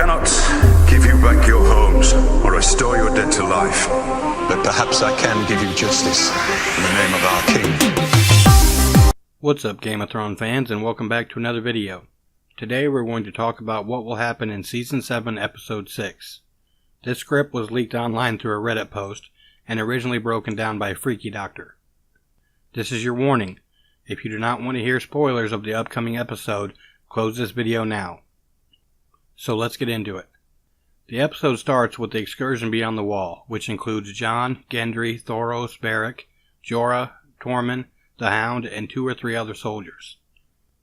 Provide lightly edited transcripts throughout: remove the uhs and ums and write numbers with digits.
cannot give you back your homes or restore your dead to life, but perhaps I can give you justice in the name of our king. What's up, Game of Thrones fans, and welcome back to another video. Today we're going to talk about what will happen in Season 7, Episode 6. This script was leaked online through a Reddit post, and originally broken down by Freaky Doctor. This is your warning. If you do not want to hear spoilers of the upcoming episode, close this video now. So let's get into it. The episode starts with the excursion beyond the wall, which includes Jon, Gendry, Thoros, Beric, Jorah, Tormund, the Hound, and 2 or 3 other soldiers.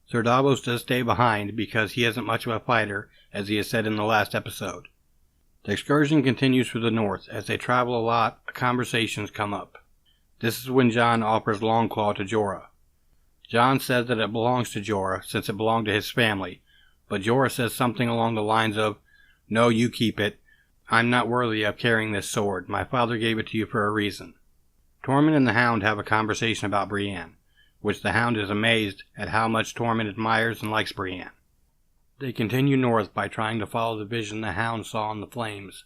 Ser Davos does stay behind because he isn't much of a fighter, as he has said in the last episode. The excursion continues through the north. As they travel a lot, conversations come up. This is when Jon offers Longclaw to Jorah. Jon says that it belongs to Jorah since it belonged to his family, but Jorah says something along the lines of, "No, you keep it. I'm not worthy of carrying this sword. My father gave it to you for a reason." Tormund and the Hound have a conversation about Brienne, which the Hound is amazed at how much Tormund admires and likes Brienne. They continue north by trying to follow the vision the Hound saw in the flames.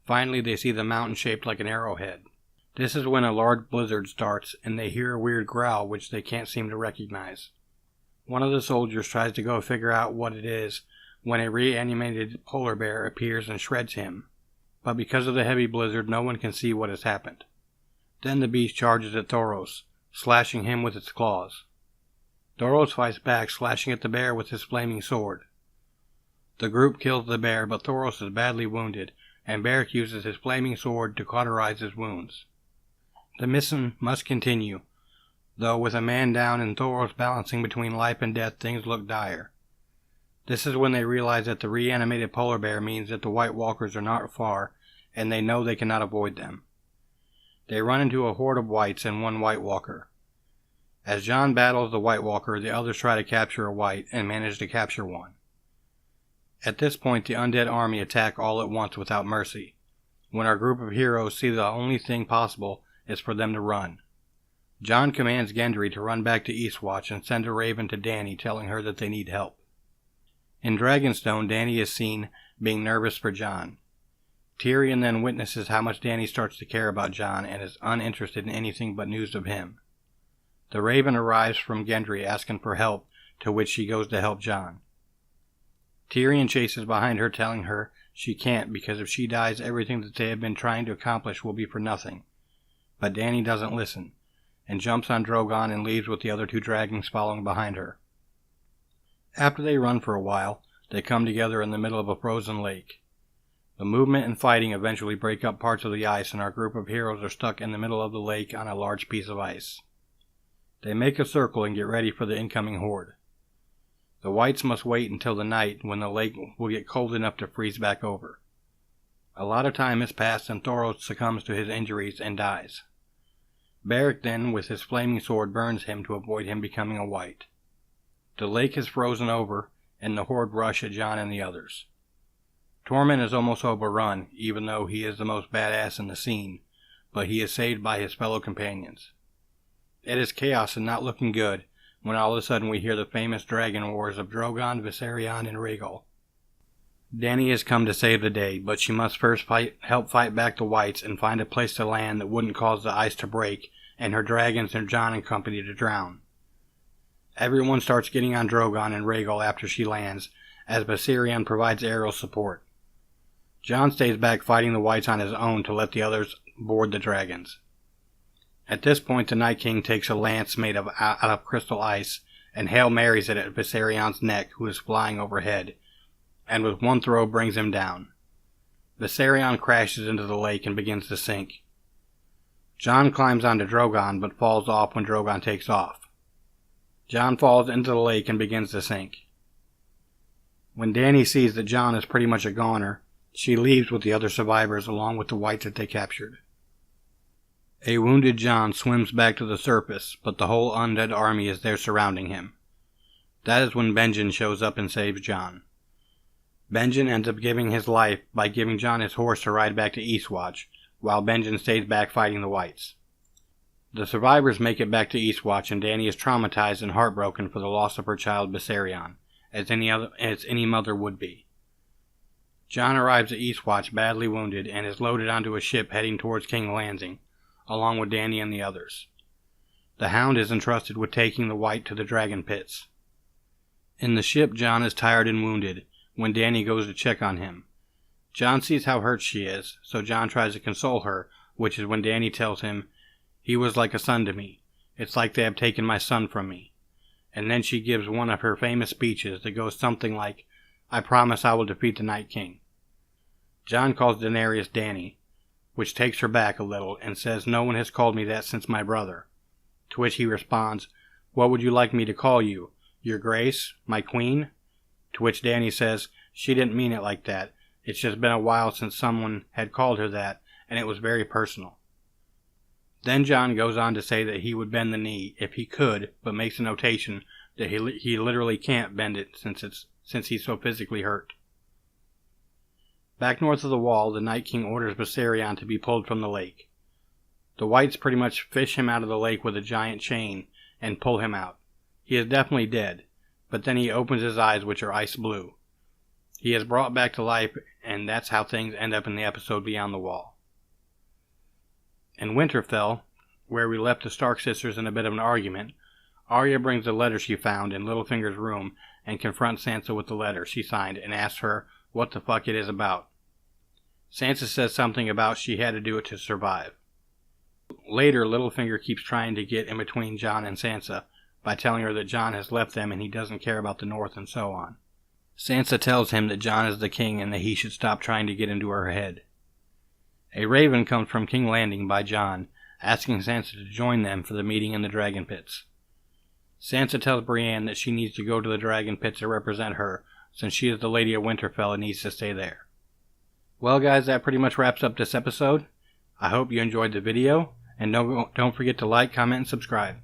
Finally, they see the mountain shaped like an arrowhead. This is when a large blizzard starts, and they hear a weird growl which they can't seem to recognize. One of the soldiers tries to go figure out what it is when a reanimated polar bear appears and shreds him, but because of the heavy blizzard no one can see what has happened. Then the beast charges at Thoros, slashing him with its claws. Thoros fights back, slashing at the bear with his flaming sword. The group kills the bear, but Thoros is badly wounded, and Beric uses his flaming sword to cauterize his wounds. The mission must continue, though with a man down and Thoros balancing between life and death, things look dire. This is when they realize that the reanimated polar bear means that the White Walkers are not far, and they know they cannot avoid them. They run into a horde of whites and one White Walker. As Jon battles the White Walker, the others try to capture a white and manage to capture one. At this point, the undead army attack all at once without mercy, when our group of heroes see the only thing possible is for them to run. Jon commands Gendry to run back to Eastwatch and send a raven to Dany telling her that they need help. In Dragonstone, Dany is seen being nervous for Jon. Tyrion then witnesses how much Dany starts to care about Jon and is uninterested in anything but news of him. The raven arrives from Gendry asking for help, to which she goes to help Jon. Tyrion chases behind her telling her she can't because if she dies everything that they have been trying to accomplish will be for nothing. But Dany doesn't listen, and jumps on Drogon and leaves with the other 2 dragons following behind her. After they run for a while, they come together in the middle of a frozen lake. The movement and fighting eventually break up parts of the ice, and our group of heroes are stuck in the middle of the lake on a large piece of ice. They make a circle and get ready for the incoming horde. The whites must wait until the night when the lake will get cold enough to freeze back over. A lot of time has passed and Thoros succumbs to his injuries and dies. Beric then, with his flaming sword, burns him to avoid him becoming a white. The lake is frozen over, and the horde rush at Jon and the others. Tormund is almost overrun, even though he is the most badass in the scene, but he is saved by his fellow companions. It is chaos and not looking good, when all of a sudden we hear the famous dragon wars of Drogon, Viserion, and Rhaegal. Dany has come to save the day, but she must first help fight back the whites and find a place to land that wouldn't cause the ice to break and her dragons and Jon and company to drown. Everyone starts getting on Drogon and Rhaegal after she lands, as Viserion provides aerial support. Jon stays back fighting the whites on his own to let the others board the dragons. At this point, the Night King takes a lance made out of crystal ice and Hail Marys it at Viserion's neck, who is flying overhead, and with one throw brings him down. Viserion crashes into the lake and begins to sink. Jon climbs onto Drogon but falls off when Drogon takes off. Jon falls into the lake and begins to sink. When Dany sees that Jon is pretty much a goner, she leaves with the other survivors along with the whites that they captured. A wounded Jon swims back to the surface, but the whole undead army is there surrounding him. That is when Benjen shows up and saves Jon. Benjen ends up giving his life by giving Jon his horse to ride back to Eastwatch, while Benjen stays back fighting the whites. The survivors make it back to Eastwatch, and Dany is traumatized and heartbroken for the loss of her child Viserion, as any mother would be. Jon arrives at Eastwatch badly wounded and is loaded onto a ship heading towards King's Landing, along with Dany and the others. The Hound is entrusted with taking the White to the Dragon Pits. In the ship, Jon is tired and wounded when Dany goes to check on him. Jon sees how hurt she is, so Jon tries to console her, which is when Dany tells him, "He was like a son to me. It's like they have taken my son from me." And then she gives one of her famous speeches that goes something like, "I promise I will defeat the Night King." Jon calls Daenerys Dany, which takes her back a little and says, "No one has called me that since my brother." To which he responds, "What would you like me to call you? Your Grace? My Queen?" To which Dany says, "She didn't mean it like that. It's just been a while since someone had called her that, and it was very personal." Then Jon goes on to say that he would bend the knee if he could, but makes a notation that he literally can't bend it since he's so physically hurt. Back north of the Wall, the Night King orders Viserion to be pulled from the lake. The Whites pretty much fish him out of the lake with a giant chain and pull him out. He is definitely dead, but then he opens his eyes, which are ice blue. He is brought back to life, and that's how things end up in the episode Beyond the Wall. In Winterfell, where we left the Stark sisters in a bit of an argument, Arya brings the letter she found in Littlefinger's room and confronts Sansa with the letter she signed and asks her what the fuck it is about. Sansa says something about she had to do it to survive. Later, Littlefinger keeps trying to get in between Jon and Sansa by telling her that Jon has left them and he doesn't care about the North and so on. Sansa tells him that Jon is the king and that he should stop trying to get into her head. A raven comes from King's Landing by Jon, asking Sansa to join them for the meeting in the Dragon Pits. Sansa tells Brienne that she needs to go to the Dragon Pits to represent her, since she is the Lady of Winterfell and needs to stay there. Well guys, that pretty much wraps up this episode. I hope you enjoyed the video, and don't forget to like, comment, and subscribe.